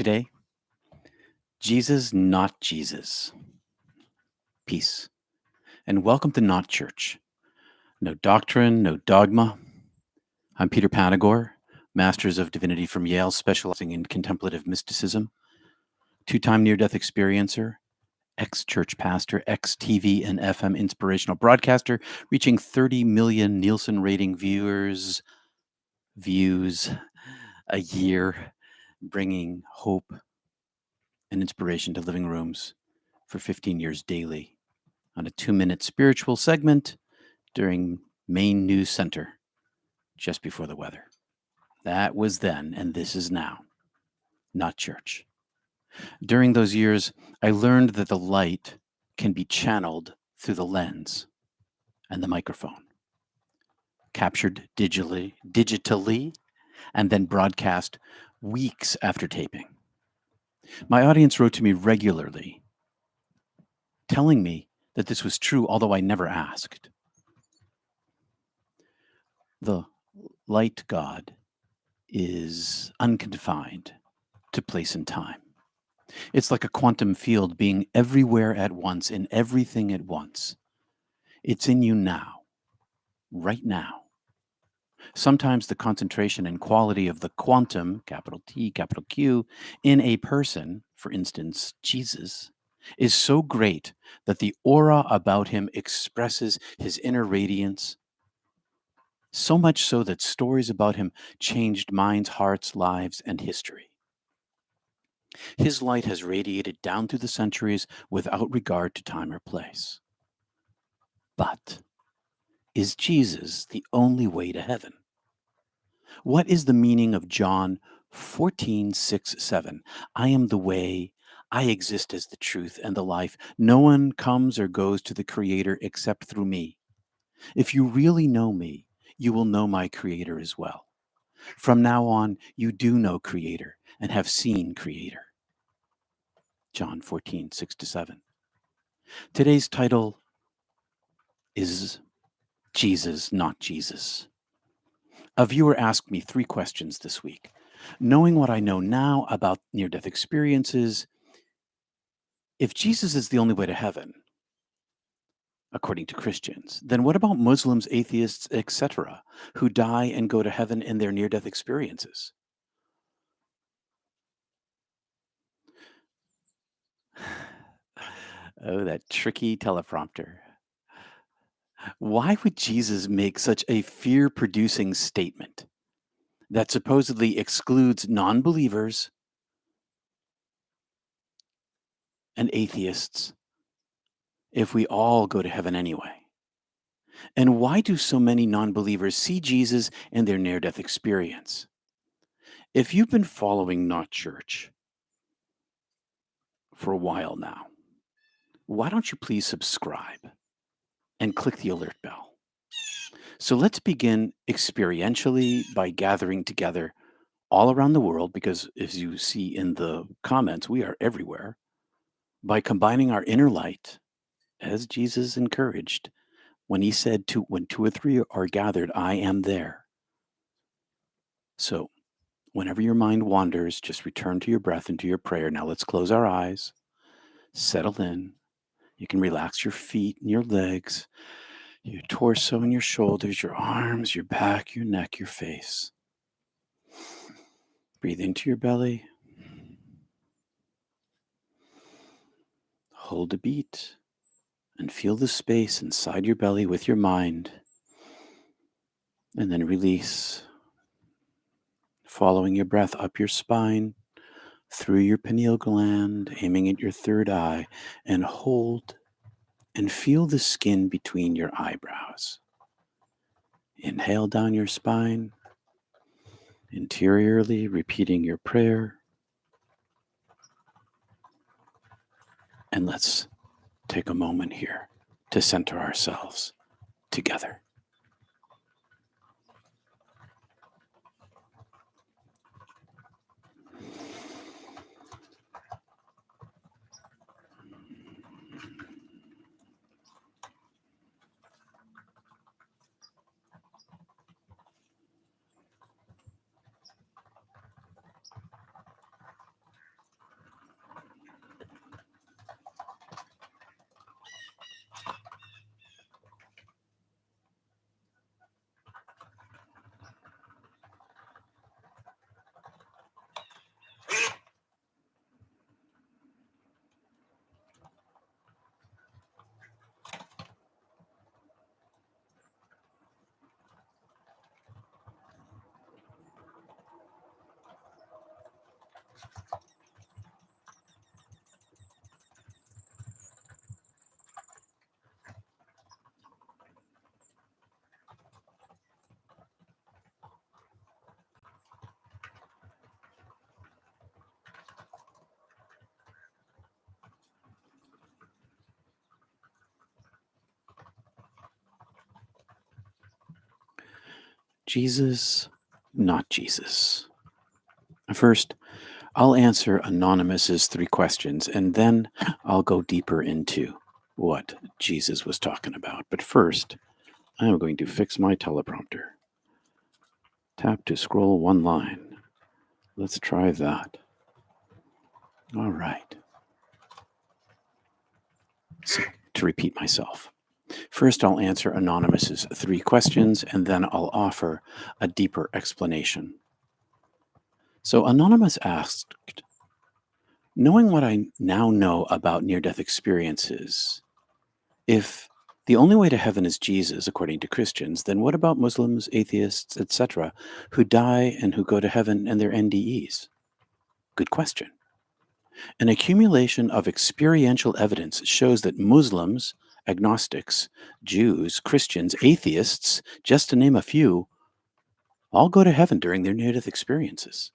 Today, Jesus, not Jesus. Peace. And welcome to Not Church. No doctrine, no dogma. I'm Peter Panagore, Masters of Divinity from Yale, specializing in contemplative mysticism, two-time near-death experiencer, ex-church pastor, ex-TV and FM inspirational broadcaster, reaching 30 million Nielsen rating views a year, bringing hope and inspiration to living rooms for 15 years daily on a 2-minute spiritual segment during main news center just before the weather. That was then, and this is now. Not church. During those years, I learned that the light can be channeled through the lens and the microphone, captured digitally, and then broadcast weeks after taping. My audience wrote to me regularly, telling me that this was true, although I never asked. The light God is unconfined to place and time. It's like a quantum field being everywhere at once, in everything at once. It's in you now, right now. Sometimes the concentration and quality of the quantum, capital T, capital Q, in a person, for instance, Jesus, is so great that the aura about him expresses his inner radiance, so much so that stories about him changed minds, hearts, lives, and history. His light has radiated down through the centuries without regard to time or place. But is Jesus the only way to heaven? What is the meaning of John 14:6-7? I am the way, I exist as the truth and the life. No one comes or goes to the Creator except through me. If you really know me, you will know my Creator as well. From now on, you do know Creator and have seen Creator. John 14:6-7. Today's title is Jesus, not Jesus. A viewer asked me 3 questions this week. Knowing what I know now about near-death experiences, if Jesus is the only way to heaven, according to Christians, then what about Muslims, atheists, etc., who die and go to heaven in their near-death experiences? Oh, that tricky teleprompter. Why would Jesus make such a fear-producing statement that supposedly excludes nonbelievers and atheists if we all go to heaven anyway? And why do so many nonbelievers see Jesus in their near-death experience? If you've been following Not Church for a while now, why don't you please subscribe and click the alert bell? So let's begin experientially by gathering together all around the world, because as you see in the comments, we are everywhere, by combining our inner light, as Jesus encouraged when he said, when 2 or 3 are gathered, I am there. So whenever your mind wanders, just return to your breath and to your prayer. Now let's close our eyes, settle in. You can relax your feet and your legs, your torso and your shoulders, your arms, your back, your neck, your face. Breathe into your belly. Hold a beat and feel the space inside your belly with your mind. And then release, following your breath up your spine, through your pineal gland, aiming at your third eye, and hold and feel the skin between your eyebrows. Inhale down your spine, interiorly repeating your prayer. And let's take a moment here to center ourselves together. Jesus, not Jesus. First, I'll answer Anonymous's 3 questions, and then I'll go deeper into what Jesus was talking about. But first, I'm going to fix my teleprompter. Tap to scroll one line. Let's try that. All right. So, to repeat myself. First, I'll answer Anonymous's 3 questions, and then I'll offer a deeper explanation. So, Anonymous asked, knowing what I now know about near-death experiences, if the only way to heaven is Jesus, according to Christians, then what about Muslims, atheists, etc., who die and who go to heaven and their NDEs? Good question. An accumulation of experiential evidence shows that Muslims, agnostics, Jews, Christians, atheists, just to name a few, all go to heaven during their near-death experiences.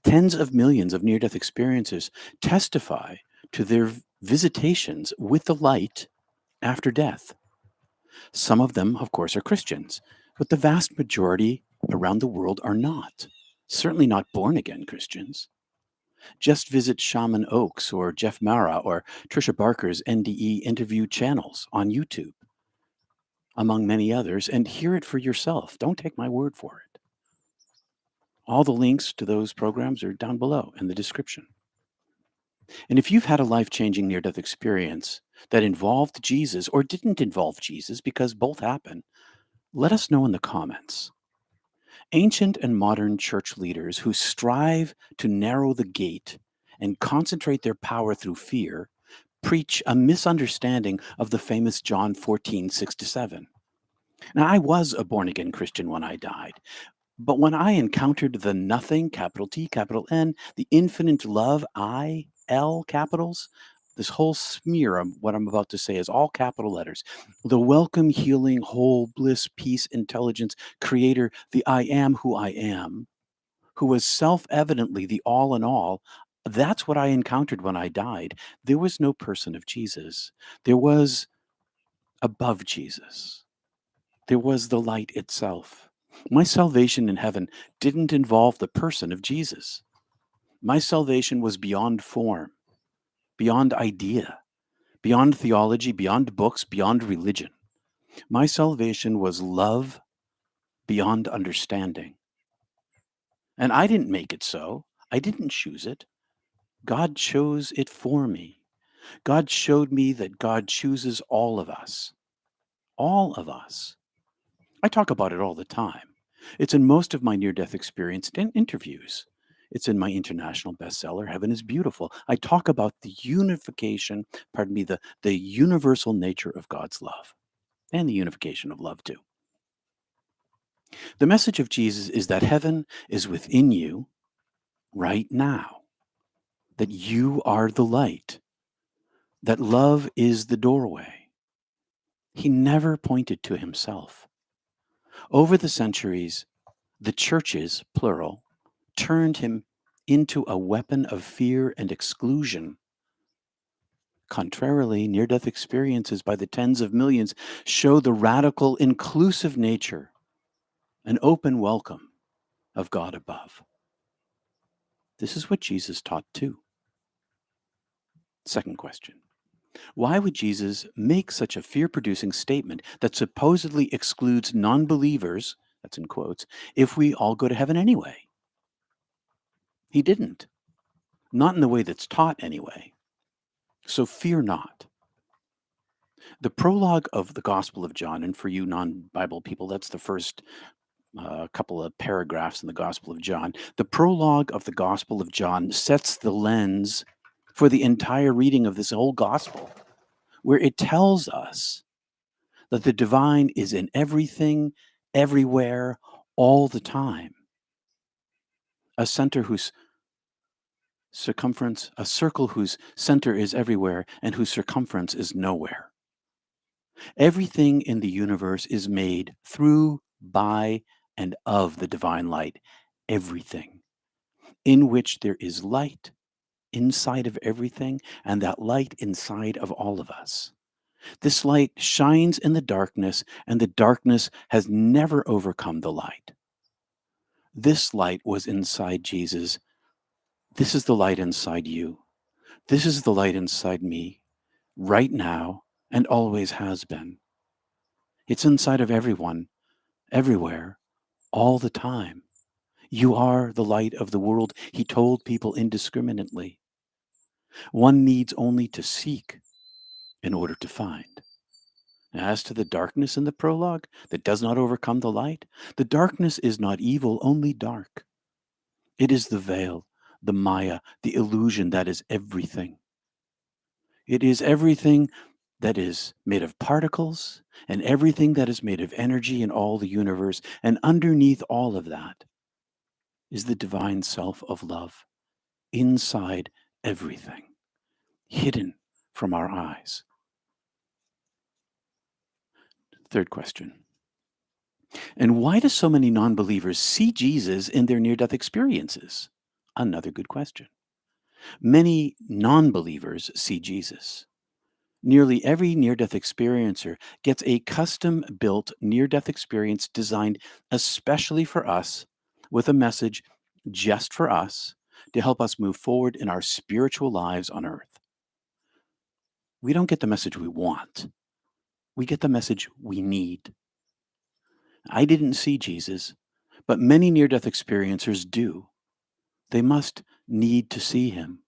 Tens of millions of near-death experiencers testify to their visitations with the light after death. Some of them, of course, are Christians, but the vast majority around the world are not. Certainly not born-again Christians. Just visit Shaman Oaks or Jeff Mara or Trisha Barker's NDE interview channels on YouTube, among many others, and hear it for yourself. Don't take my word for it. All the links to those programs are down below in the description. And if you've had a life-changing near-death experience that involved Jesus or didn't involve Jesus, because both happen, let us know in the comments. Ancient and modern church leaders who strive to narrow the gate and concentrate their power through fear preach a misunderstanding of the famous John 14:6-7. Now, I was a born-again Christian when I died, but when I encountered the nothing, capital T, capital N, the infinite love, I-L capitals, this whole smear of what I'm about to say is all capital letters. The welcome, healing, whole, bliss, peace, intelligence, creator, the I am who I am, who was self-evidently the all in all. That's what I encountered when I died. There was no person of Jesus. There was above Jesus. There was the light itself. My salvation in heaven didn't involve the person of Jesus. My salvation was beyond form, beyond idea, beyond theology, beyond books, beyond religion. My salvation was love beyond understanding. And I didn't make it so. I didn't choose it. God chose it for me. God showed me that God chooses all of us. All of us. I talk about it all the time. It's in most of my near-death experience interviews. It's in my international bestseller, Heaven is Beautiful. I talk about the unification, the universal nature of God's love and the unification of love too. The message of Jesus is that heaven is within you right now, that you are the light, that love is the doorway. He never pointed to himself. Over the centuries, the churches, plural, turned him into a weapon of fear and exclusion. Contrarily, near-death experiences by the tens of millions show the radical, inclusive nature, an open welcome of God above. This is what Jesus taught too. Second question. Why would Jesus make such a fear-producing statement that supposedly excludes non-believers, that's in quotes, if we all go to heaven anyway? He didn't. Not in the way that's taught anyway. So fear not. The prologue of the Gospel of John, and for you non-Bible people, that's the first couple of paragraphs in the Gospel of John. The prologue of the Gospel of John sets the lens for the entire reading of this whole Gospel, where it tells us that the divine is in everything, everywhere, all the time. A circle whose center is everywhere and whose circumference is nowhere. Everything in the universe is made through, by, and of the divine light. Everything. In which there is light inside of everything, and that light inside of all of us. This light shines in the darkness, and the darkness has never overcome the light. This light was inside Jesus. This is the light inside you. This is the light inside me, right now, and always has been. It's inside of everyone, everywhere, all the time. You are the light of the world, he told people indiscriminately. One needs only to seek in order to find. As to the darkness in the prologue that does not overcome the light, the darkness is not evil, only dark. It is the veil, the Maya, the illusion that is everything. It is everything that is made of particles and everything that is made of energy in all the universe. And underneath all of that is the divine self of love inside everything, hidden from our eyes. Third question. And why do so many non-believers see Jesus in their near-death experiences? Another good question. Many non-believers see Jesus. Nearly every near-death experiencer gets a custom-built near-death experience designed especially for us, with a message just for us to help us move forward in our spiritual lives on earth. We don't get the message we want. We get the message we need. I didn't see Jesus, but many near-death experiencers do. They must need to see him,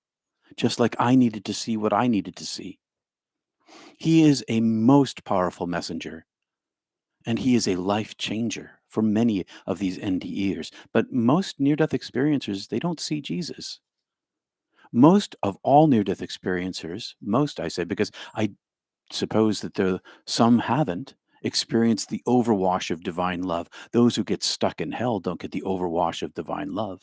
just like I needed to see what I needed to see. He is a most powerful messenger, and he is a life changer for many of these NDEs. But most near-death experiencers, they don't see Jesus. Most of all near-death experiencers, most I say, because I suppose that some haven't experienced the overwash of divine love. Those who get stuck in hell don't get the overwash of divine love.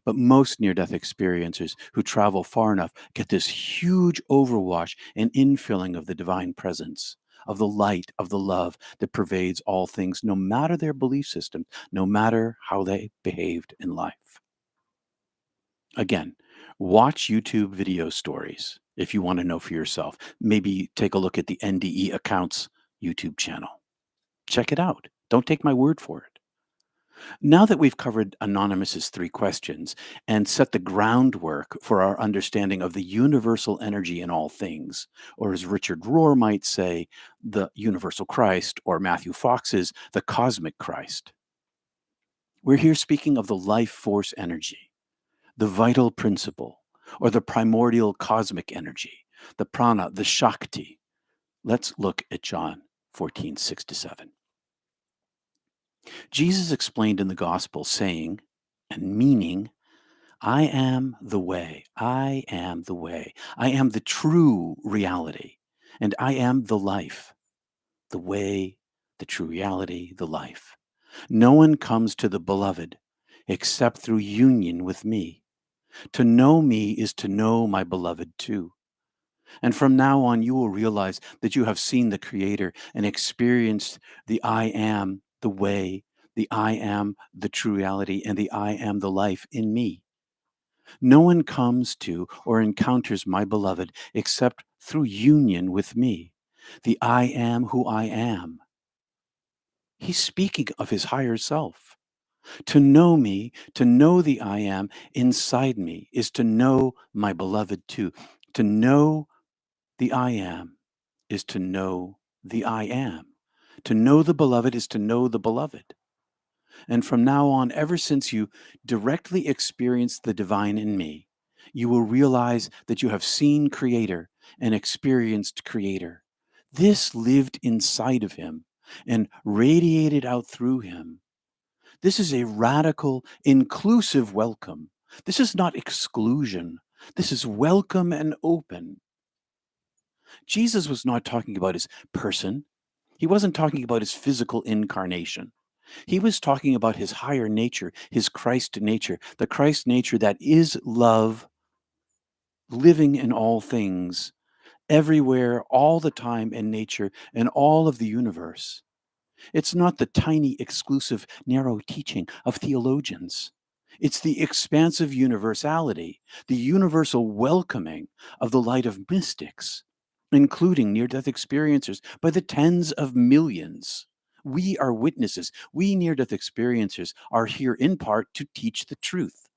But most near-death experiencers who travel far enough get this huge overwash and infilling of the divine presence, of the light, of the love that pervades all things, no matter their belief system, no matter how they behaved in life. Again, watch YouTube video stories if you want to know for yourself. Maybe take a look at the NDE Accounts YouTube channel. Check it out. Don't take my word for it. Now that we've covered Anonymous's 3 questions and set the groundwork for our understanding of the universal energy in all things, or as Richard Rohr might say, the universal Christ, or Matthew Fox's the cosmic Christ, we're here speaking of the life force energy, the vital principle, or the primordial cosmic energy, the prana, the Shakti. Let's look at John 14:6-7. Jesus explained in the gospel, saying and meaning, I am the way, I am the way, I am the true reality, and I am the life, the way, the true reality, the life. No one comes to the beloved except through union with me. To know me is to know my beloved too. And from now on, you will realize that you have seen the Creator and experienced the I am, the way, the I am, the true reality, and the I am, the life in me. No one comes to or encounters my beloved except through union with me, the I am who I am. He's speaking of his higher self. To know me, to know the I am inside me, is to know my beloved too. To know the I am is to know the I am. To know the beloved is to know the beloved. And from now on, ever since you directly experience the divine in me, you will realize that you have seen Creator and experienced Creator. This lived inside of him and radiated out through him. This is a radical, inclusive welcome. This is not exclusion. This is welcome and open. Jesus was not talking about his person. He wasn't talking about his physical incarnation. He was talking about his higher nature, his Christ nature, the Christ nature that is love, living in all things, everywhere, all the time in nature and all of the universe. It's not the tiny, exclusive, narrow teaching of theologians. It's the expansive universality, the universal welcoming of the light of mystics. including near-death experiencers, by the tens of millions. We are witnesses. We near-death experiencers are here in part to teach the truth.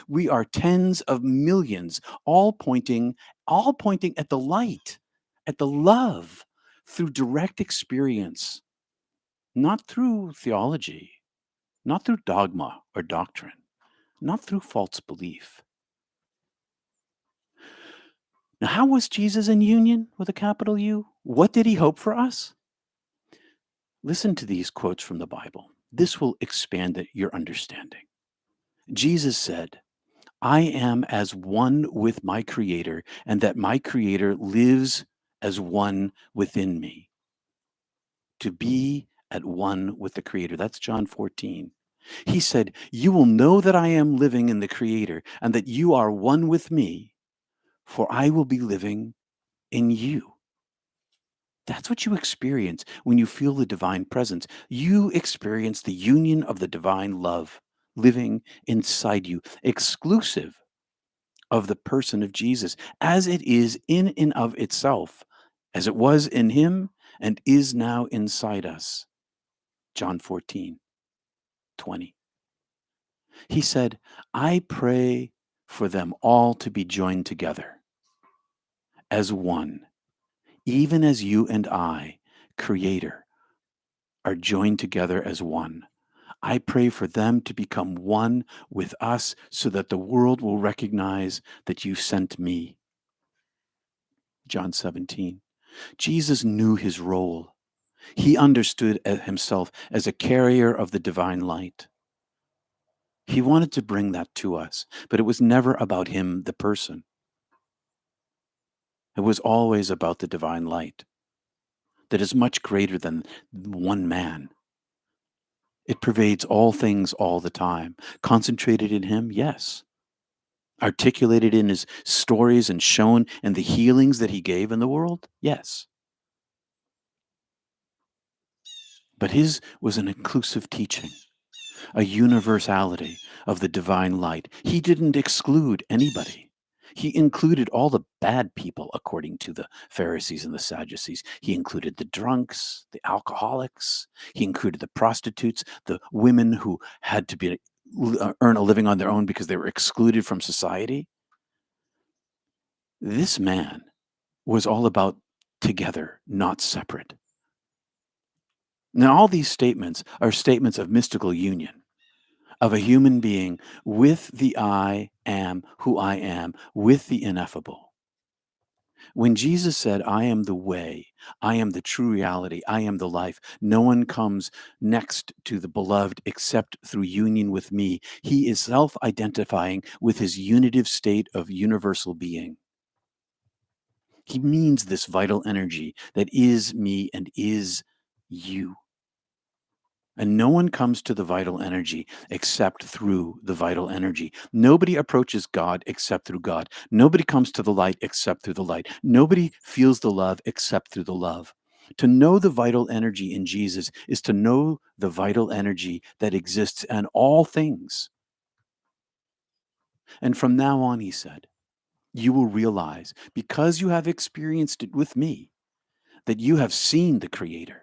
We are tens of millions, all pointing at the light, at the love, through direct experience, not through theology, not through dogma or doctrine, not through false belief. Now, how was Jesus in union with a capital U? What did he hope for us? Listen to these quotes from the Bible. This will expand your understanding. Jesus said, I am as one with my Creator, and that my Creator lives as one within me. To be at one with the Creator. That's John 14. He said, you will know that I am living in the Creator, and that you are one with me, for I will be living in you. That's what you experience when you feel the divine presence. You experience the union of the divine love living inside you, exclusive of the person of Jesus, as it is in and of itself, as it was in him and is now inside us. John 14:20. He said, I pray for them all to be joined together as one, even as you and I, Creator, are joined together as one. I pray for them to become one with us so that the world will recognize that you sent me. John 17. Jesus knew his role. He understood himself as a carrier of the divine light. He wanted to bring that to us, but it was never about him, the person. It was always about the divine light that is much greater than one man. It pervades all things all the time. Concentrated in him, yes. Articulated in his stories and shown in the healings that he gave in the world, yes. But his was an inclusive teaching, a universality of the divine light. He didn't exclude anybody. He included all the bad people, according to the Pharisees and the Sadducees. He included the drunks, the alcoholics. He included the prostitutes, the women who had to earn a living on their own because they were excluded from society. This man was all about together, not separate. Now, all these statements are statements of mystical union, of a human being with the I am who I am, with the ineffable. When Jesus said, I am the way, I am the true reality, I am the life, no one comes next to the beloved except through union with me, he is self-identifying with his unitive state of universal being. He means this vital energy that is me and is you. And no one comes to the vital energy except through the vital energy. Nobody approaches God except through God. Nobody comes to the light except through the light. Nobody feels the love except through the love. To know the vital energy in Jesus is to know the vital energy that exists in all things. And from now on, he said, you will realize, because you have experienced it with me, that you have seen the Creator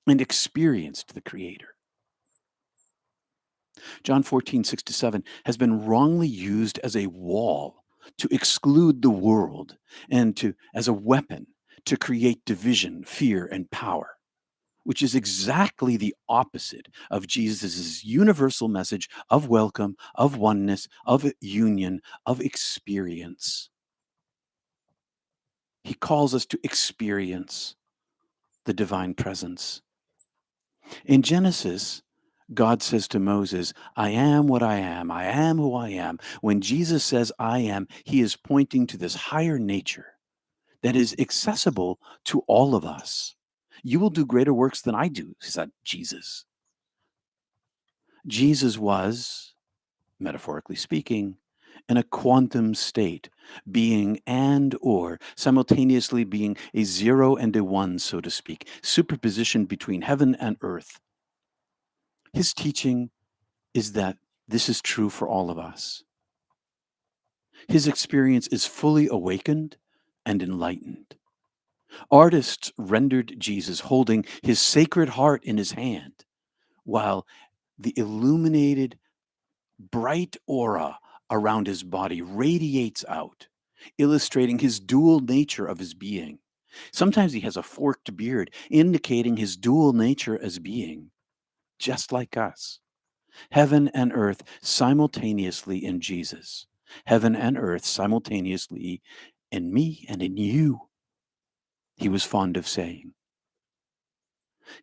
and experienced the Creator. John 14:6-7 has been wrongly used as a wall to exclude the world and as a weapon to create division, fear, and power, which is exactly the opposite of Jesus' universal message of welcome, of oneness, of union, of experience. He calls us to experience the divine presence. In Genesis, God says to Moses, I am what I am who I am. When Jesus says I am, he is pointing to this higher nature that is accessible to all of us. You will do greater works than I do, said Jesus. Jesus was, metaphorically speaking, in a quantum state, being and or, simultaneously being a zero and a one, so to speak, superposition between heaven and earth. His teaching is that this is true for all of us. His experience is fully awakened and enlightened. Artists rendered Jesus holding his sacred heart in his hand, while the illuminated, bright aura around his body radiates out, illustrating his dual nature of his being. Sometimes he has a forked beard, indicating his dual nature as being, just like us. Heaven and earth simultaneously in Jesus. Heaven and earth simultaneously in me and in you, he was fond of saying.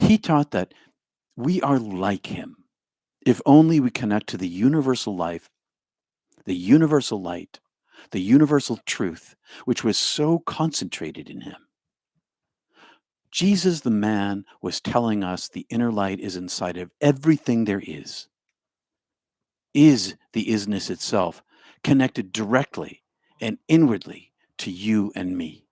He taught that we are like him if only we connect to the universal life, the universal light, the universal truth, which was so concentrated in him. Jesus, the man, was telling us the inner light is inside of everything there is the isness itself, connected directly and inwardly to you and me.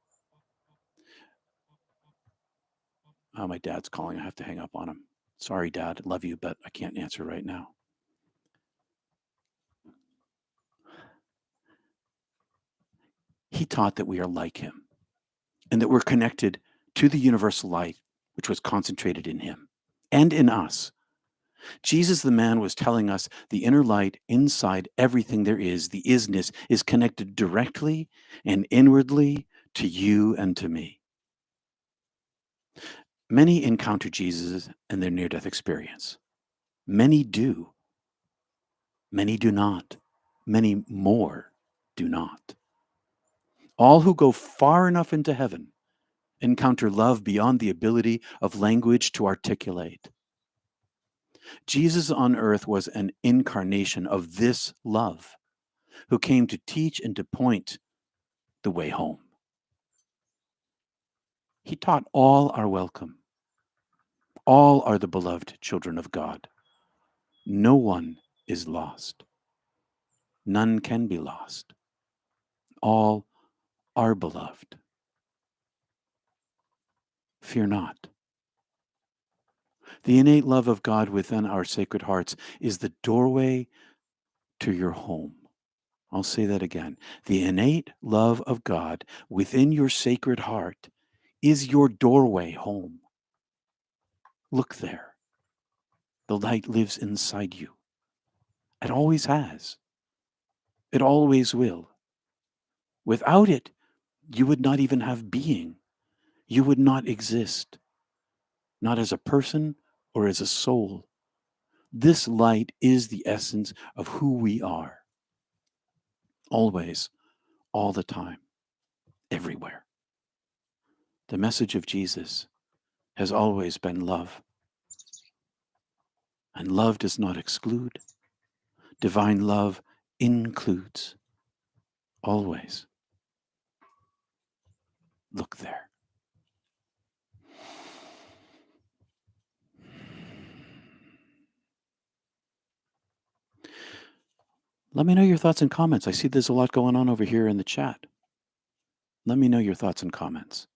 Oh, my dad's calling. I have to hang up on him. Sorry, Dad. I love you, but I can't answer right now. He taught that we are like him and that we're connected to the universal light, which was concentrated in him and in us. Jesus, the man, was telling us the inner light inside everything there is, the isness, is connected directly and inwardly to you and to me. Many encounter Jesus in their near-death experience. Many do. Many do not. Many more do not. All who go far enough into heaven encounter love beyond the ability of language to articulate. Jesus on earth was an incarnation of this love, who came to teach and to point the way home. He taught all are welcome. All are the beloved children of God. No one is lost. None can be lost. All are beloved. Fear not. The innate love of God within our sacred hearts is the doorway to your home. I'll say that again. The innate love of God within your sacred heart is your doorway home. Look there. The light lives inside you. It always has. It always will. Without it, you would not even have being. You would not exist, not as a person or as a soul. This light is the essence of who we are. Always, all the time, everywhere. The message of Jesus has always been love. And love does not exclude. Divine love includes. Always. Look there. Let me know your thoughts and comments. I see there's a lot going on over here in the chat. Let me know your thoughts and comments.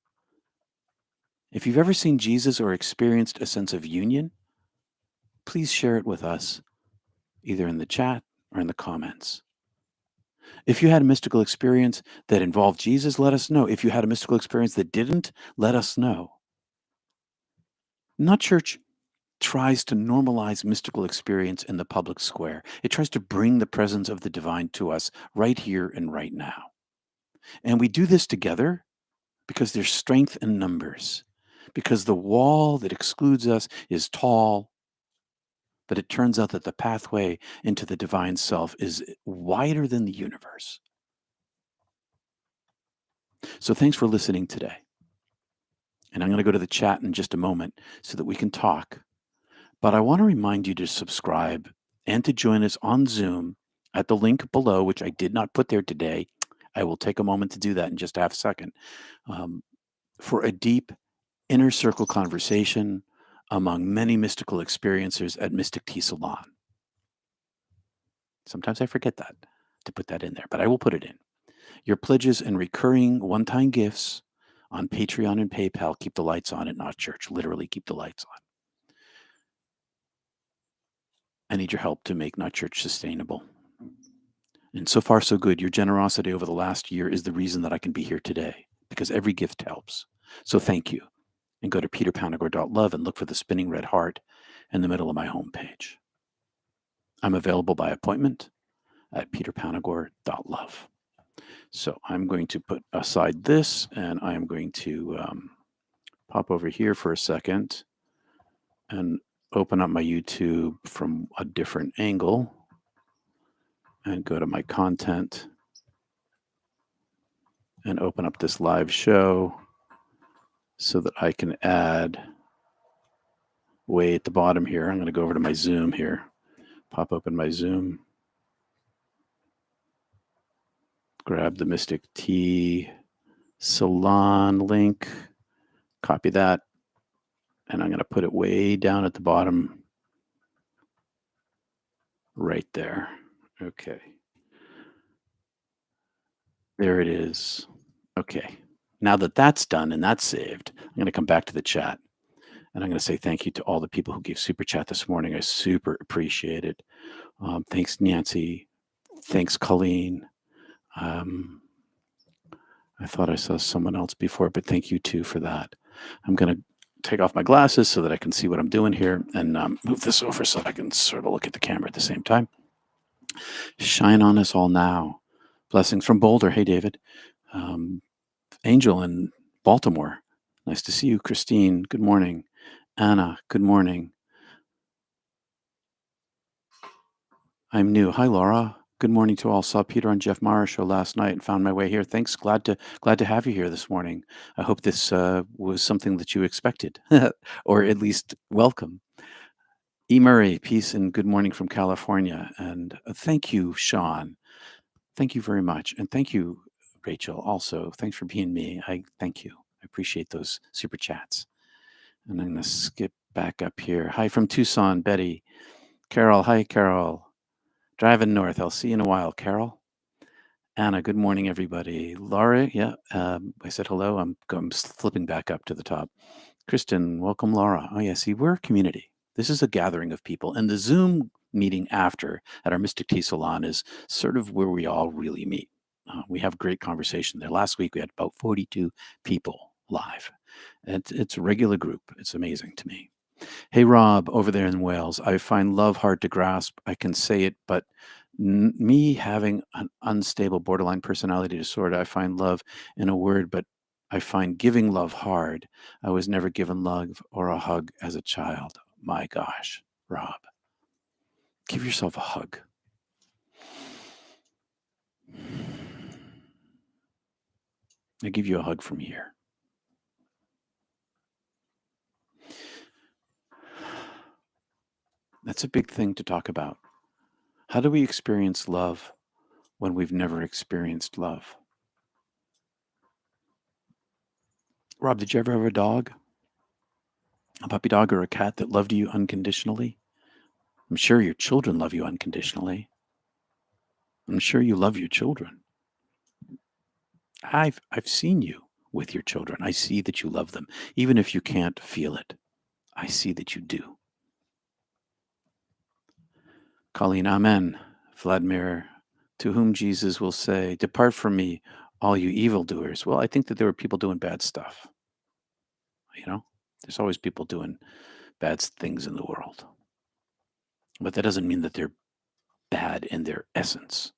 If you've ever seen Jesus or experienced a sense of union, please share it with us, either in the chat or in the comments. If you had a mystical experience that involved Jesus, let us know. If you had a mystical experience that didn't, let us know. Nut Church tries to normalize mystical experience in the public square. It tries to bring the presence of the divine to us right here and right now. And we do this together because there's strength in numbers, because the wall that excludes us is tall, but it turns out that the pathway into the divine self is wider than the universe. So thanks for listening today. And I'm going to go to the chat in just a moment so that we can talk. But I want to remind you to subscribe and to join us on Zoom at the link below, which I did not put there today. I will take a moment to do that in just a half a second, for a deep inner circle conversation among many mystical experiencers at Mystic Tea Salon. Sometimes I forget that, to put that in there, but I will put it in. Your pledges and recurring one-time gifts on Patreon and PayPal keep the lights on at Not Church. Literally keep the lights on. I need your help to make Not Church sustainable. And so far, so good. Your generosity over the last year is the reason that I can be here today, because every gift helps. So thank you. And go to peterpanagore.love and look for the spinning red heart in the middle of my homepage. I'm available by appointment at peterpanagore.love. So I'm going to put aside this, and I am going to pop over here for a second and open up my YouTube from a different angle and go to my content and open up this live show so that I can add way at the bottom here. I'm going to go over to my Zoom here, pop open my Zoom, grab the Mystic Tea Salon link, copy that, and I'm going to put it way down at the bottom right there. Okay. There it is. Okay. Now that that's done and that's saved, I'm going to come back to the chat. And I'm going to say thank you to all the people who gave Super Chat this morning. I super appreciate it. Thanks, Nancy. Thanks, Colleen. I thought I saw someone else before, but thank you too for that. I'm going to take off my glasses so that I can see what I'm doing here and move this over so that I can sort of look at the camera at the same time. Shine on us all now. Blessings from Boulder. Hey, David. Angel in Baltimore. Nice to see you, Christine. Good morning. Anna, good morning. I'm new. Hi, Laura. Good morning to all. Saw Peter on Jeff Mara show last night and found my way here. Thanks. Glad to have you here this morning. I hope this was something that you expected, or at least welcome. E. Murray, peace and good morning from California. And thank you, Sean. Thank you very much. And thank you, Rachel, also. Thanks for being me. I thank you. I appreciate those super chats. And I'm going to skip back up here. Hi from Tucson, Betty. Carol, hi, Carol. Driving north. I'll see you in a while, Carol. Anna, good morning, everybody. Laura, yeah, I said hello. I'm flipping back up to the top. Kristen, welcome, Laura. Oh, yeah, see, we're a community. This is a gathering of people. And the Zoom meeting after at our Mystic Tea Salon is sort of where we all really meet. We have great conversation there. Last week, we had about 42 people live. It's a regular group. It's amazing to me. Hey, Rob, over there in Wales, I find love hard to grasp. I can say it, but me having an unstable borderline personality disorder, I find love in a word, but I find giving love hard. I was never given love or a hug as a child. My gosh, Rob, give yourself a hug. I give you a hug from here. That's a big thing to talk about. How do we experience love when we've never experienced love? Rob, did you ever have a dog? A puppy dog or a cat that loved you unconditionally? I'm sure your children love you unconditionally. I'm sure you love your children. I've seen you with your children. I see that you love them, even if you can't feel it. I see that you do. Colleen, amen. Vladimir, to whom Jesus will say, depart from me, all you evildoers. Well, I think that there were people doing bad stuff. You know, there's always people doing bad things in the world. But that doesn't mean that they're bad in their essence.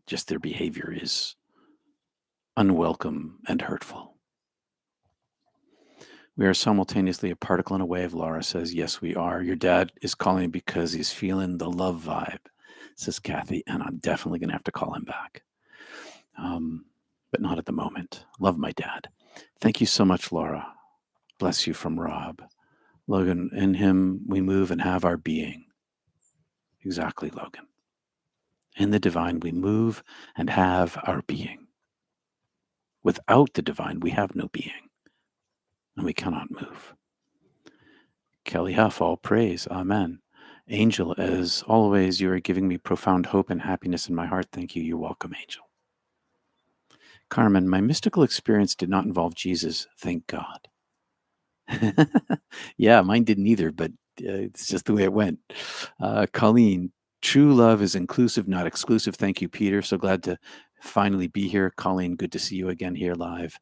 Just their behavior is unwelcome and hurtful. We are simultaneously a particle and a wave, Laura says. Yes, we are. Your dad is calling because he's feeling the love vibe, says Kathy, and I'm definitely going to have to call him back. But not at the moment. Love my dad. Thank you so much, Laura. Bless you from Rob. Logan, in him we move and have our being. Exactly, Logan. In the divine we move and have our being. Without the divine, we have no being, and we cannot move. Kelly Huff, all praise. Amen. Angel, as always, you are giving me profound hope and happiness in my heart. Thank you. You're welcome, Angel. Carmen, my mystical experience did not involve Jesus. Thank God. Yeah, mine didn't either, but it's just the way it went. Colleen, true love is inclusive, not exclusive. Thank you, Peter. So glad to finally be here. Colleen, good to see you again here live.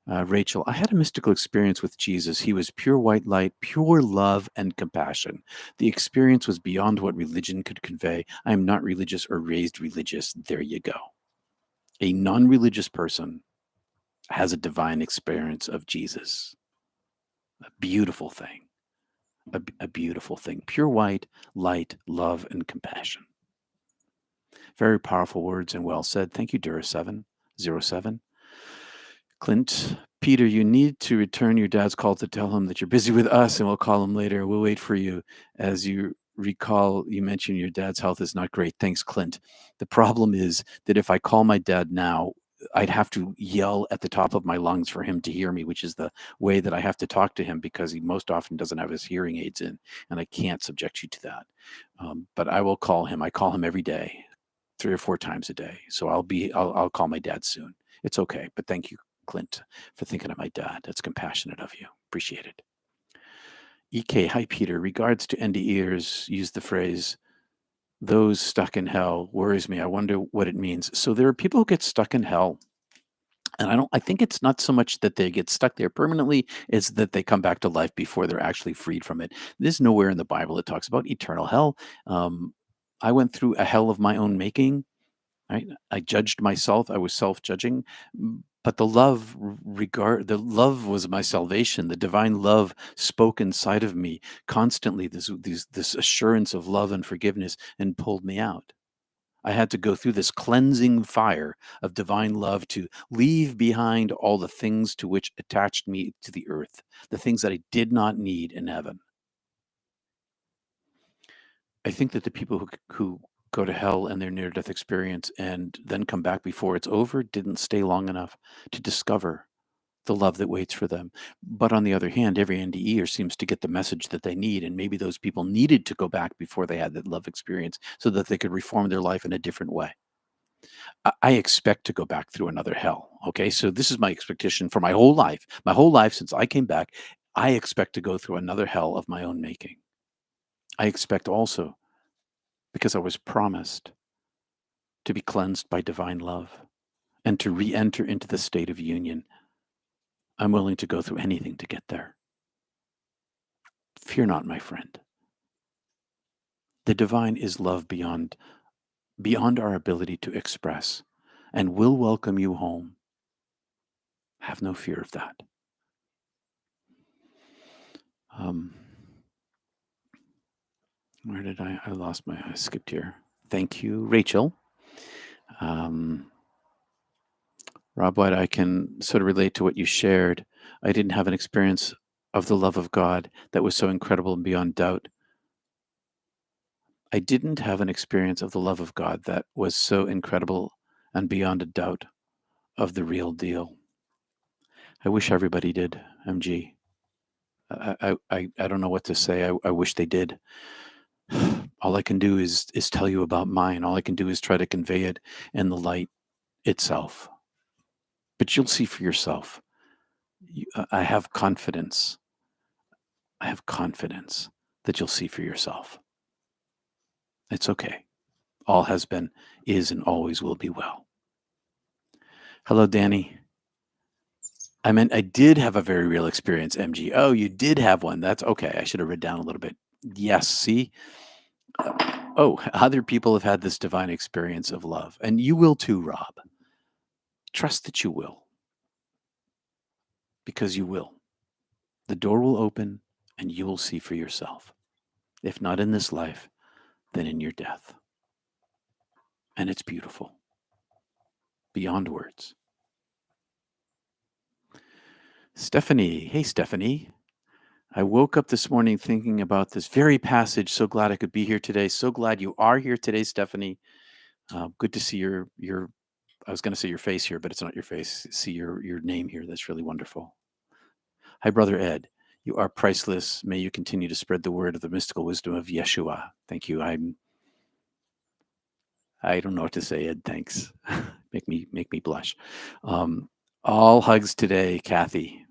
Rachel, I had a mystical experience with Jesus. He was pure white light, pure love and compassion. The experience was beyond what religion could convey. I am not religious or raised religious. There you go. A non-religious person has a divine experience of Jesus. A beautiful thing. A beautiful thing. Pure white, light, love, and compassion. Very powerful words and well said. Thank you, Dura707. Clint, Peter, you need to return your dad's call to tell him that you're busy with us and we'll call him later. We'll wait for you. As you recall, you mentioned your dad's health is not great. Thanks, Clint. The problem is that if I call my dad now, I'd have to yell at the top of my lungs for him to hear me, which is the way that I have to talk to him because he most often doesn't have his hearing aids in, and I can't subject you to that. But I will call him. I call him every day, 3 or 4 times a day. So I'll call my dad soon. It's okay. But thank you, Clint, for thinking of my dad. That's compassionate of you. Appreciate it. EK, hi, Peter. Regards to NDEers, use the phrase, those stuck in hell worries me. I wonder what it means. So there are people who get stuck in hell. And I think it's not so much that they get stuck there permanently, it's that they come back to life before they're actually freed from it. There's nowhere in the Bible that talks about eternal hell. I went through a hell of my own making. Right? I judged myself. I was self-judging, but the love was my salvation. The divine love spoke inside of me constantly. This assurance of love and forgiveness, and pulled me out. I had to go through this cleansing fire of divine love to leave behind all the things to which attached me to the earth, the things that I did not need in heaven. I think that the people who go to hell in their near-death experience and then come back before it's over didn't stay long enough to discover the love that waits for them. But on the other hand, every NDEer seems to get the message that they need, and maybe those people needed to go back before they had that love experience so that they could reform their life in a different way. I expect to go back through another hell. Okay, so this is my expectation for my whole life. My whole life since I came back, I expect to go through another hell of my own making. I expect also, because I was promised, to be cleansed by divine love and to re-enter into the state of union. I'm willing to go through anything to get there. Fear not, my friend. The divine is love beyond our ability to express, and will welcome you home. Have no fear of that. Where did I lost I skipped here. Thank you, Rachel. Rob White, I can sort of relate to what you shared. I didn't have an experience of the love of God that was so incredible and beyond doubt. I didn't have an experience of the love of God that was so incredible and beyond a doubt of the real deal. I wish everybody did, MG. I don't know what to say. I wish they did. All I can do is tell you about mine. All I can do is try to convey it in the light itself. But you'll see for yourself. I have confidence. I have confidence that you'll see for yourself. It's okay. All has been, is, and always will be well. Hello, Danny. I meant I did have a very real experience, MG. Oh, you did have one. That's okay. I should have read down a little bit. Yes, see? Other people have had this divine experience of love, and you will too, Rob. Trust that you will, because you will. The door will open, and you will see for yourself. If not in this life, then in your death. And it's beautiful, beyond words. Stephanie. Hey, Stephanie. I woke up this morning thinking about this very passage. So glad I could be here today. So glad you are here today, Stephanie. Good to see your I was going to say your face here, but it's not your face. See your name here. That's really wonderful. Hi, Brother Ed. You are priceless. May you continue to spread the word of the mystical wisdom of Yeshua. Thank you. I don't know what to say, Ed. Thanks. make me blush. All hugs today, Kathy.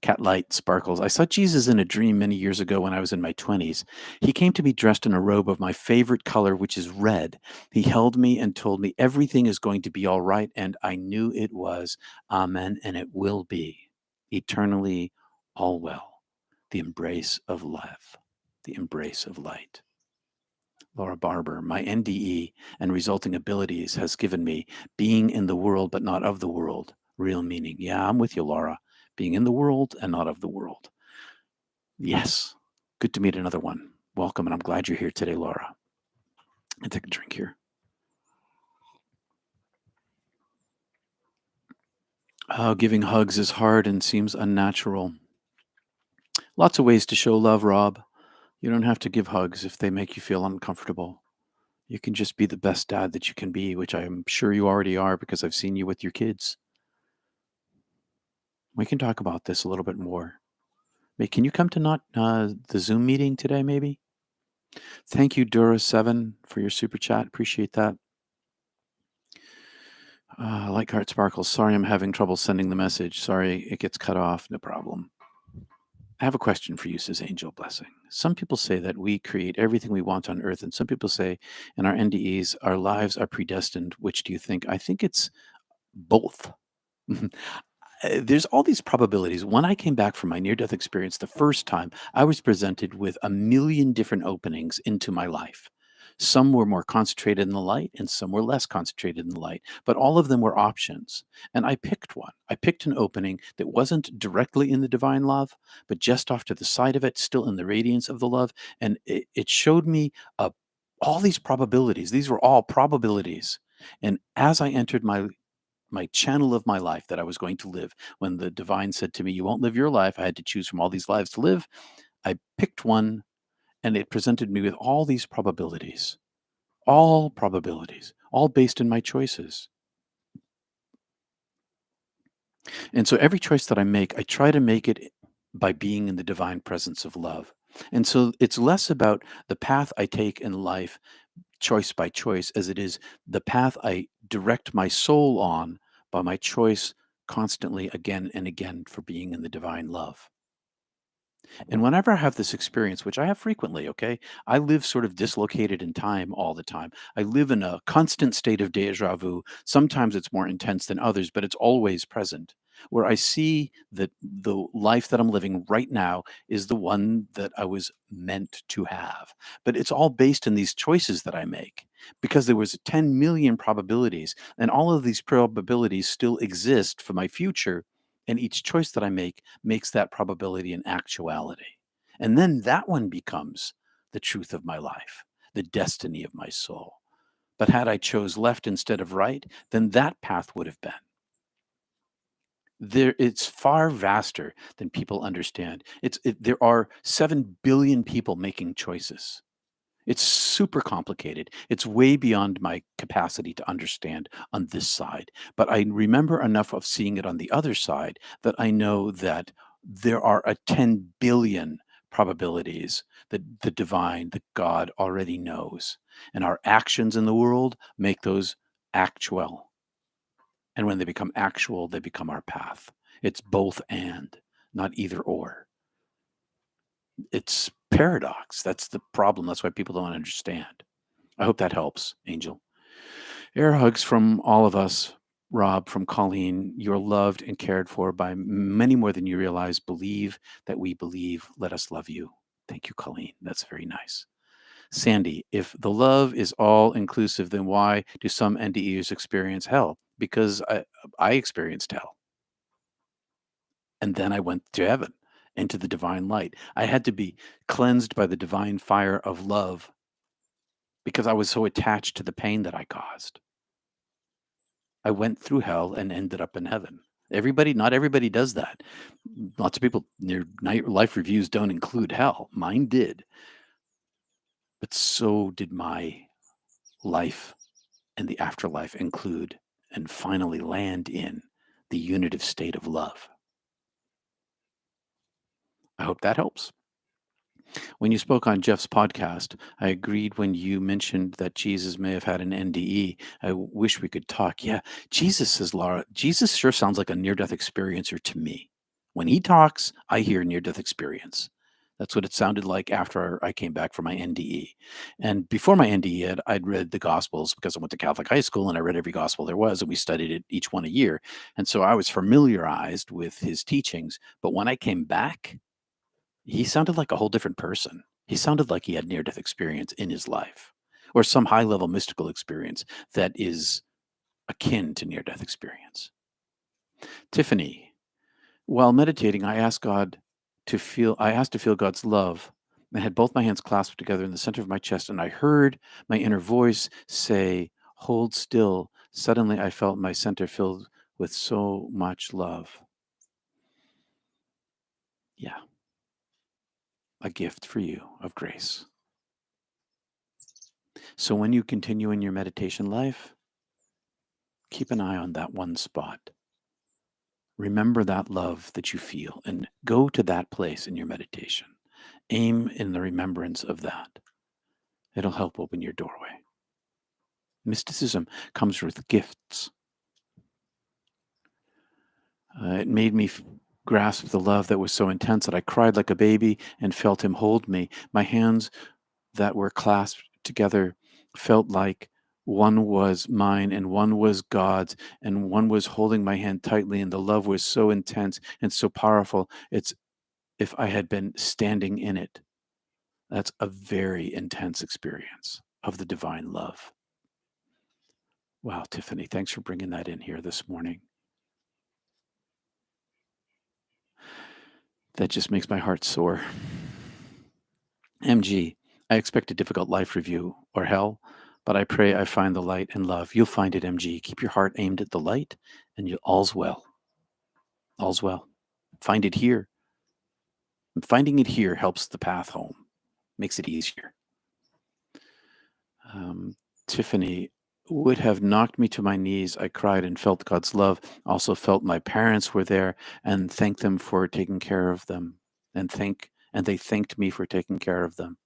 Catlight sparkles. I saw Jesus in a dream many years ago when I was in my 20s. He came to me dressed in a robe of my favorite color, which is red. He held me and told me everything is going to be all right, and I knew it was. Amen, and it will be. eternally all well, the embrace of love, the embrace of light. Laura Barber, my NDE and resulting abilities has given me being in the world but not of the world, real meaning. Yeah, I'm with you, Laura. Being in the world and not of the world. Yes. Good to meet another one. Welcome, and I'm glad you're here today, Laura. And take a drink here. Oh, giving hugs is hard and seems unnatural. Lots of ways to show love, Rob. You don't have to give hugs if they make you feel uncomfortable. You can just be the best dad that you can be, which I'm sure you already are because I've seen you with your kids. We can talk about this a little bit more. Can you come to not the Zoom meeting today, maybe? Thank you, Dura7, for your super chat. Appreciate that. Like Heart Sparkles. Sorry, I'm having trouble sending the message. Sorry, it gets cut off. No problem. I have a question for you, says Angel Blessing. Some people say that we create everything we want on earth, and some people say in our NDEs, our lives are predestined. Which do you think? I think it's both. There's all these probabilities. When I came back from my near death experience the first time, I was presented with a million different openings into my life. Some were more concentrated in the light and some were less concentrated in the light, but all of them were options. And I picked one. I picked an opening that wasn't directly in the divine love, but just off to the side of it, still in the radiance of the love. And it showed me all these probabilities. These were all probabilities. And as I entered my channel of my life that I was going to live. When the divine said to me, "You won't live your life," I had to choose from all these lives to live. I picked one, and it presented me with all these probabilities, all based in my choices. And so every choice that I make, I try to make it by being in the divine presence of love. And so it's less about the path I take in life choice by choice as it is the path I direct my soul on by my choice constantly again and again for being in the divine love. And whenever I have this experience, which I have frequently, okay, I live sort of dislocated in time all the time. I live in a constant state of deja vu. Sometimes it's more intense than others, but it's always present. Where I see that the life that I'm living right now is the one that I was meant to have. But it's all based in these choices that I make because there was 10 million probabilities, and all of these probabilities still exist for my future, and each choice that I make makes that probability an actuality. And then that one becomes the truth of my life, the destiny of my soul. But had I chose left instead of right, then that path would have been. It's far vaster than people understand. There are 7 billion people making choices. It's super complicated. It's way beyond my capacity to understand on this side. But I remember enough of seeing it on the other side that I know that there are a 10 billion probabilities that the divine, that God already knows. And our actions in the world make those actual. And when they become actual, they become our path. It's both and, not either or. It's paradox. That's the problem. That's why people don't understand. I hope that helps, Angel. Air hugs from all of us. Rob, from Colleen. You're loved and cared for by many more than you realize. Believe that we believe. Let us love you. Thank you, Colleen. That's very nice. Sandy, if the love is all inclusive, then why do some NDEs experience hell? Because I experienced hell. And then I went to heaven, into the divine light. I had to be cleansed by the divine fire of love because I was so attached to the pain that I caused. I went through hell and ended up in heaven. Not everybody does that. Lots of people, their life reviews don't include hell. Mine did. But so did my life and the afterlife include and finally land in the unitive state of love. I hope that helps. When you spoke on Jeff's podcast, I agreed when you mentioned that Jesus may have had an NDE. I wish we could talk. Yeah, Jesus, says Laura. Jesus sure sounds like a near death experiencer to me. When he talks, I hear near death experience. That's what it sounded like after I came back from my NDE. And before my NDE, I'd read the Gospels because I went to Catholic high school and I read every Gospel there was, and we studied it each one a year. And so I was familiarized with his teachings. But when I came back, he sounded like a whole different person. He sounded like he had near death experience in his life or some high level mystical experience that is akin to near death experience. Tiffany, while meditating, I asked to feel God's love. I had both my hands clasped together in the center of my chest, and I heard my inner voice say, "Hold still." Suddenly, I felt my center filled with so much love. Yeah, a gift for you of grace. So when you continue in your meditation life, keep an eye on that one spot. Remember that love that you feel and go to that place in your meditation. Aim in the remembrance of that. It'll help open your doorway. Mysticism comes with gifts. It made me grasp the love that was so intense that I cried like a baby and felt him hold me. My hands that were clasped together felt like one was mine and one was God's, and one was holding my hand tightly, and the love was so intense and so powerful. It's if I had been standing in it. That's a very intense experience of the divine love. Wow, Tiffany, thanks for bringing that in here this morning. That just makes my heart sore. MG, I expect a difficult life review or hell, but I pray I find the light and love. You'll find it, MG. Keep your heart aimed at the light, and all's well. All's well. Find it here. And finding it here helps the path home, makes it easier. Um, Tiffany would have knocked me to my knees. I cried and felt God's love. Also felt my parents were there and thanked them for taking care of them, and they thanked me for taking care of them.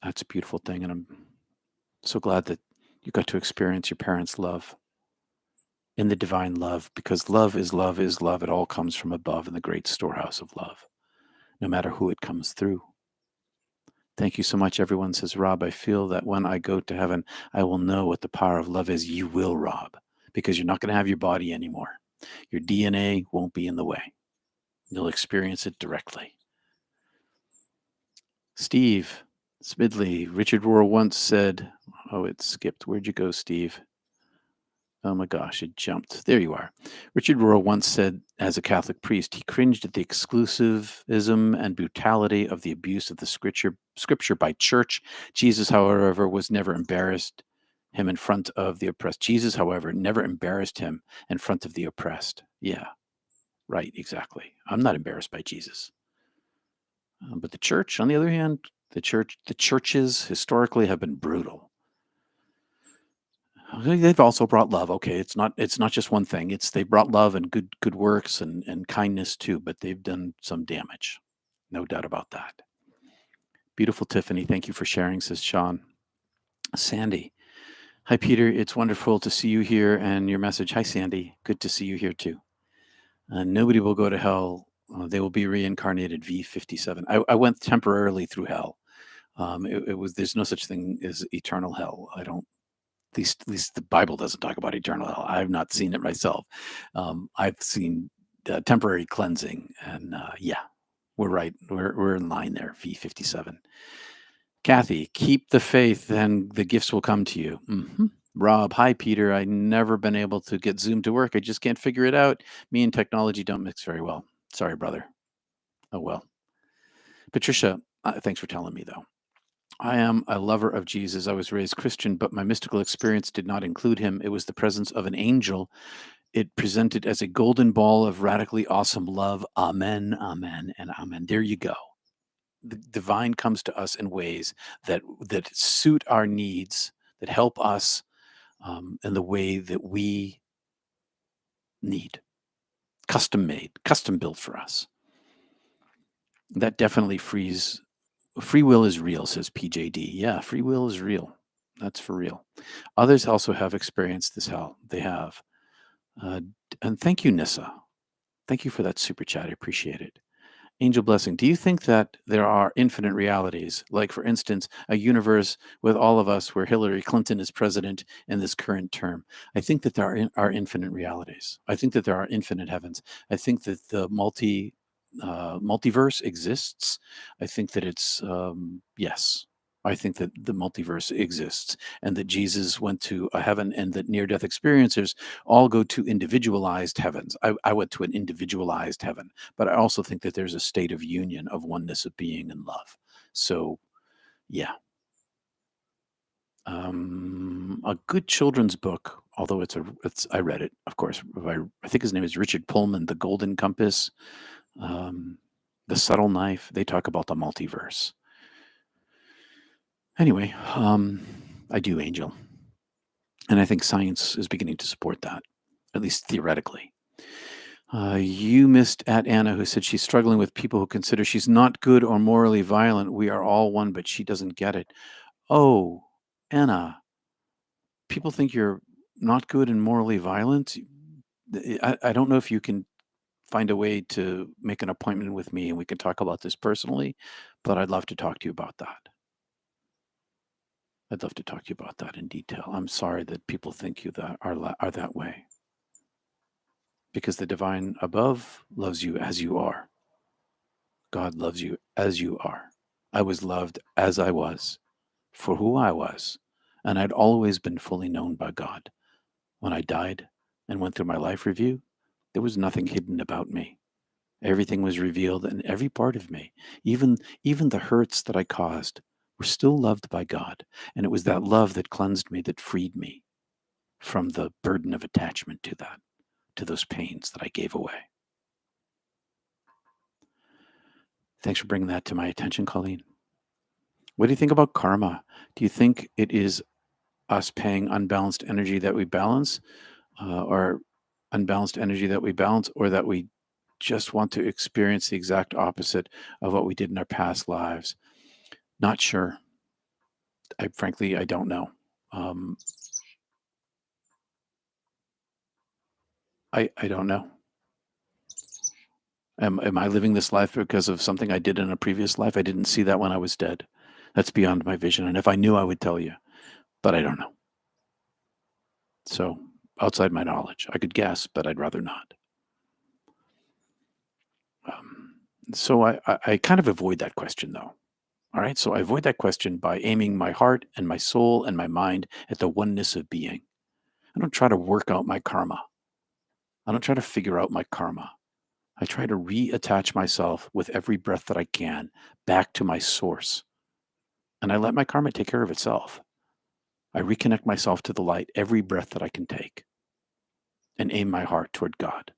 That's a beautiful thing, and I'm so glad that you got to experience your parents' love in the divine love, because love is love is love. It all comes from above in the great storehouse of love, no matter who it comes through. Thank you so much, everyone, says Rob. I feel that when I go to heaven, I will know what the power of love is. You will, Rob, because you're not going to have your body anymore. Your DNA won't be in the way. You'll experience it directly. Steve Smidley, Richard Rohr once said, oh, it skipped. Where'd you go, Steve? Oh my gosh, it jumped. There you are. Richard Rohr once said, as a Catholic priest, he cringed at the exclusivism and brutality of the abuse of the scripture by church. Jesus, however, was never embarrassed him in front of the oppressed. Jesus, however, never embarrassed him in front of the oppressed. Yeah, right, exactly. I'm not embarrassed by Jesus. But the church, on the other hand, the churches historically have been brutal. They've also brought love. Okay, it's not just one thing. They brought love and good works and kindness too, but they've done some damage. No doubt about that. Beautiful Tiffany, thank you for sharing, says Sean. Sandy. Hi Peter, it's wonderful to see you here and your message. Hi Sandy, good to see you here too. Nobody will go to hell. They will be reincarnated V57. I went temporarily through hell. It was there's no such thing as eternal hell. I don't at least the Bible doesn't talk about eternal hell. I've not seen it myself. I've seen temporary cleansing, and yeah, we're right. We're in line there. V57. Kathy, keep the faith, and the gifts will come to you. Rob, hi Peter. I never been able to get Zoom to work. I just can't figure it out. Me and technology don't mix very well. Sorry, brother. Oh well. Patricia, thanks for telling me though. I am a lover of Jesus. I was raised Christian, but my mystical experience did not include him. It was the presence of an angel. It presented as a golden ball of radically awesome love. Amen, amen, and amen. There you go. The divine comes to us in ways that suit our needs, that help us in the way that we need. Custom made, custom built for us. That definitely frees. Free will is real, says PJD. Yeah, free will is real. That's for real. Others also have experienced this hell. They have. And thank you, Nissa. Thank you for that super chat. I appreciate it. Angel Blessing, do you think that there are infinite realities? Like, for instance, a universe with all of us where Hillary Clinton is president in this current term? I think that there are infinite realities. I think that there are infinite heavens. I think that the multiverse exists. I think that it's, yes. I think that the multiverse exists and that Jesus went to a heaven and that near death experiencers all go to individualized heavens. I went to an individualized heaven, but I also think that there's a state of union, of oneness, of being and love. So, yeah. A good children's book, although I read it, of course. I think his name is Richard Pullman, The Golden Compass, um, The Subtle Knife. They talk about the multiverse. Anyway, I do, Angel. And I think science is beginning to support that, at least theoretically. You missed at Anna, who said she's struggling with people who consider she's not good or morally violent. We are all one, but she doesn't get it. Oh, Anna, people think you're not good and morally violent. I don't know if you can find a way to make an appointment with me and we can talk about this personally, but I'd love to talk to you about that. I'd love to talk to you about that in detail. I'm sorry that people think you that are that way, because the divine above loves you as you are. God loves you as you are. I was loved as I was, for who I was, and I'd always been fully known by God. When I died and went through my life review, there was nothing hidden about me. Everything was revealed in every part of me. Even the hurts that I caused were still loved by God, and it was that love that cleansed me, that freed me from the burden of attachment to those pains that I gave away. Thanks for bringing that to my attention, Colleen. What do you think about karma? Do you think it is us paying unbalanced energy that we balance, or unbalanced energy that we balance, or that we just want to experience the exact opposite of what we did in our past lives? Not sure. I don't know. Um, I don't know. Am I living this life because of something I did in a previous life? I didn't see that when I was dead. That's beyond my vision. And if I knew, I would tell you, but I don't know. So outside my knowledge, I could guess, but I'd rather not. Um, so I kind of avoid that question, though. All right. So I avoid that question by aiming my heart and my soul and my mind at the oneness of being. I don't try to work out my karma. I don't try to figure out my karma. I try to reattach myself with every breath that I can back to my source. And I let my karma take care of itself. I reconnect myself to the light every breath that I can take and aim my heart toward God.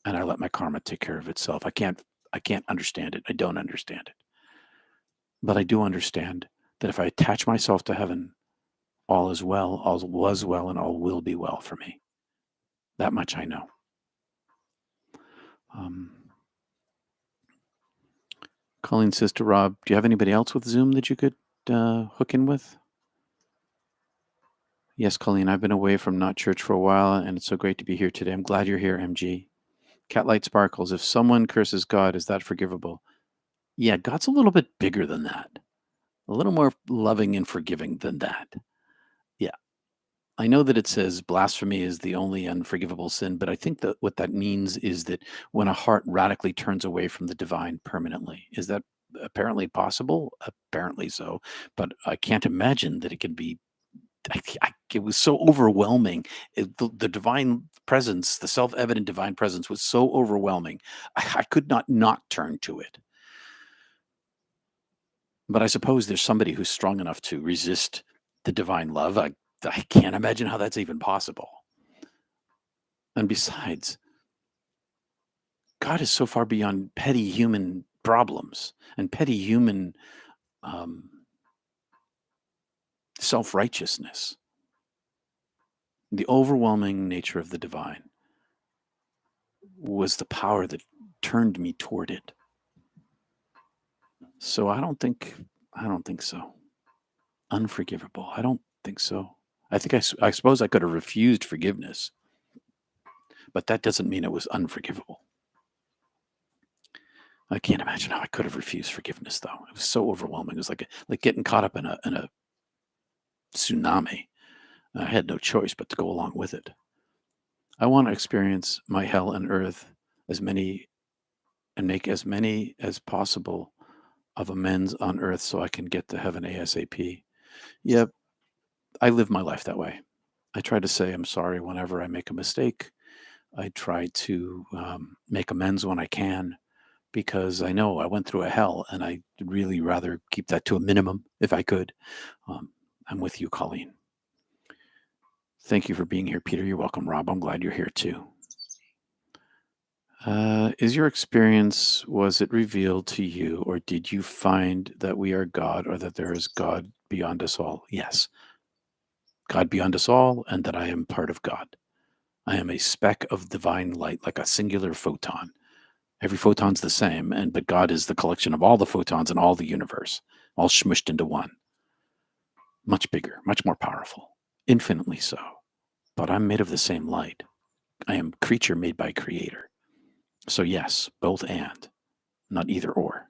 And I let my karma take care of itself. I can't understand it. I don't understand it. But I do understand that if I attach myself to heaven, all is well, all was well, and all will be well for me. That much I know. Um, Calling Sister Rob, do you have anybody else with Zoom that you could hook in with? Yes, Colleen, I've been away from Not Church for a while, and it's so great to be here today. I'm glad you're here, MG. Catlight Sparkles, if someone curses God, is that forgivable? Yeah, God's a little bit bigger than that, a little more loving and forgiving than that. Yeah. I know that it says blasphemy is the only unforgivable sin, but I think that what that means is that when a heart radically turns away from the divine permanently, is that apparently possible? Apparently so, but I can't imagine that it can be. It was so overwhelming. The divine presence, the self-evident divine presence, was so overwhelming. I could not turn to it. But I suppose there's somebody who's strong enough to resist the divine love. I can't imagine how that's even possible. And besides, God is so far beyond petty human problems and petty human um, self-righteousness. The overwhelming nature of the divine was the power that turned me toward it. So I don't think so. Unforgivable. I don't think so. I suppose I could have refused forgiveness, but that doesn't mean it was unforgivable. I can't imagine how I could have refused forgiveness, though. It was so overwhelming. It was like getting caught up in a tsunami. I had no choice but to go along with it. I want to experience my hell and earth as many and make as many as possible of amends on earth so I can get to heaven ASAP. Yep, I live my life that way. I try to say I'm sorry whenever I make a mistake. I try to make amends when I can because I know I went through a hell and I'd really rather keep that to a minimum if I could. Um, I'm with you, Colleen. Thank you for being here, Peter. You're welcome, Rob. I'm glad you're here too. Is your experience, was it revealed to you, or did you find that we are God or that there is God beyond us all? Yes, God beyond us all, and that I am part of God. I am a speck of divine light, like a singular photon. Every photon's the same, but God is the collection of all the photons in all the universe, all smushed into one. Much bigger, much more powerful, infinitely so. But I'm made of the same light. I am creature made by creator. So yes, both and, not either or.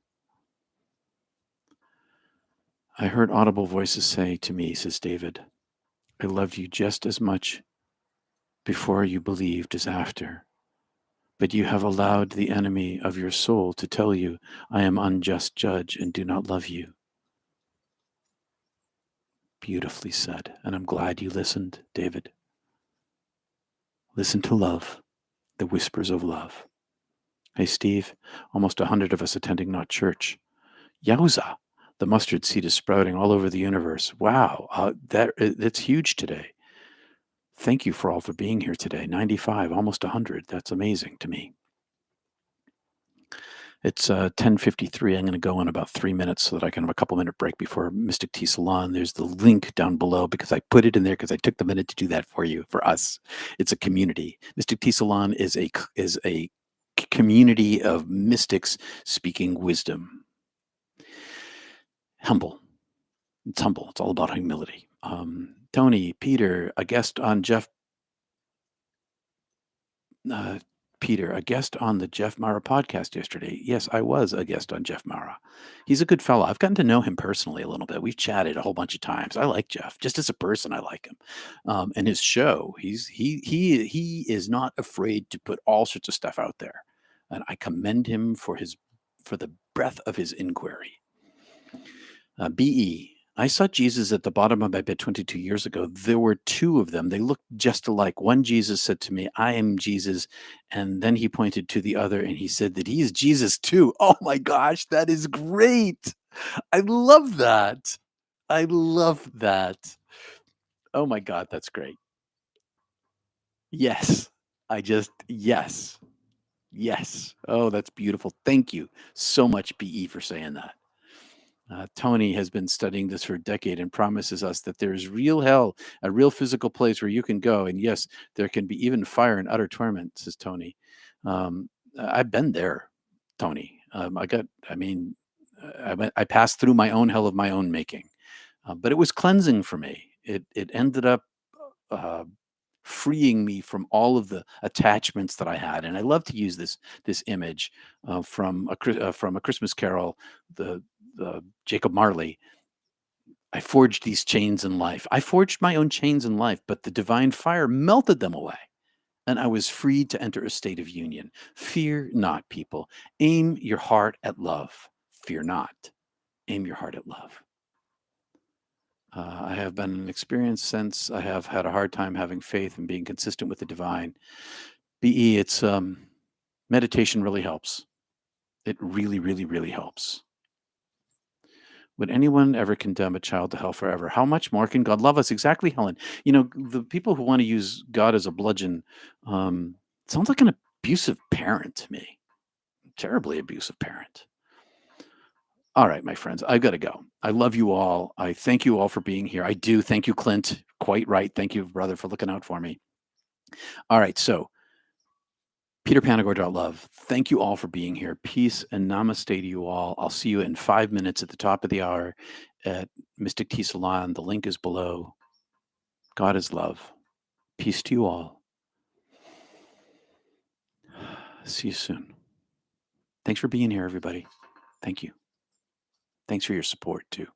I heard audible voices say to me, says David, I loved you just as much before you believed as after. But you have allowed the enemy of your soul to tell you, I am unjust judge and do not love you. Beautifully said. And I'm glad you listened, David. Listen to love, the whispers of love. Hey, Steve, almost 100 of us attending Not Church. Yowza! The mustard seed is sprouting all over the universe. Wow, that's huge today. Thank you for all for being here today. 95, almost 100. That's amazing to me. It's 10:53. I'm going to go in about 3 minutes so that I can have a couple-minute break before Mystic Tea Salon. There's the link down below because I put it in there because I took the minute to do that for you, for us. It's a community. Mystic Tea Salon is a community of mystics speaking wisdom. Humble. It's humble. It's all about humility. Tony, Peter, a guest on uh, Peter, a guest on the Jeff Mara podcast yesterday. Yes, I was a guest on Jeff Mara. He's a good fellow. I've gotten to know him personally a little bit. We've chatted a whole bunch of times. I like Jeff. Just as a person, I like him. And his show, he is not afraid to put all sorts of stuff out there. And I commend him for the breadth of his inquiry. BE. I saw Jesus at the bottom of my bed 22 years ago. There were two of them. They looked just alike. One Jesus said to me, I am Jesus. And then he pointed to the other and he said that he is Jesus too. Oh my gosh, that is great. I love that. I love that. Oh my God, that's great. Yes. Yes. Yes. Oh, that's beautiful. Thank you so much, BE, for saying that. Tony has been studying this for a decade and promises us that there is real hell, a real physical place where you can go. And yes, there can be even fire and utter torment, says Tony. I've been there, Tony. I passed through my own hell of my own making, but it was cleansing for me. It ended up uh, freeing me from all of the attachments that I had. And I love to use this image from a Christmas Carol, the Jacob Marley. I forged these chains in life. I forged my own chains in life, but the divine fire melted them away. And I was free to enter a state of union. Fear not, people. Aim your heart at love. Fear not. Aim your heart at love. I have been an experienced since I have had a hard time having faith and being consistent with the divine. BE, it's meditation really helps. It really, really, really helps. Would anyone ever condemn a child to hell forever? How much more can God love us? Exactly, Helen. You know, the people who want to use God as a bludgeon sounds like an abusive parent to me. Terribly abusive parent. All right, my friends, I've got to go. I love you all. I thank you all for being here. I do. Thank you, Clint. Quite right. Thank you, brother, for looking out for me. All right, so peterpanagore.love. Thank you all for being here. Peace and namaste to you all. I'll see you in 5 minutes at the top of the hour at Mystic Tea Salon. The link is below. God is love. Peace to you all. See you soon. Thanks for being here, everybody. Thank you. Thanks for your support, too.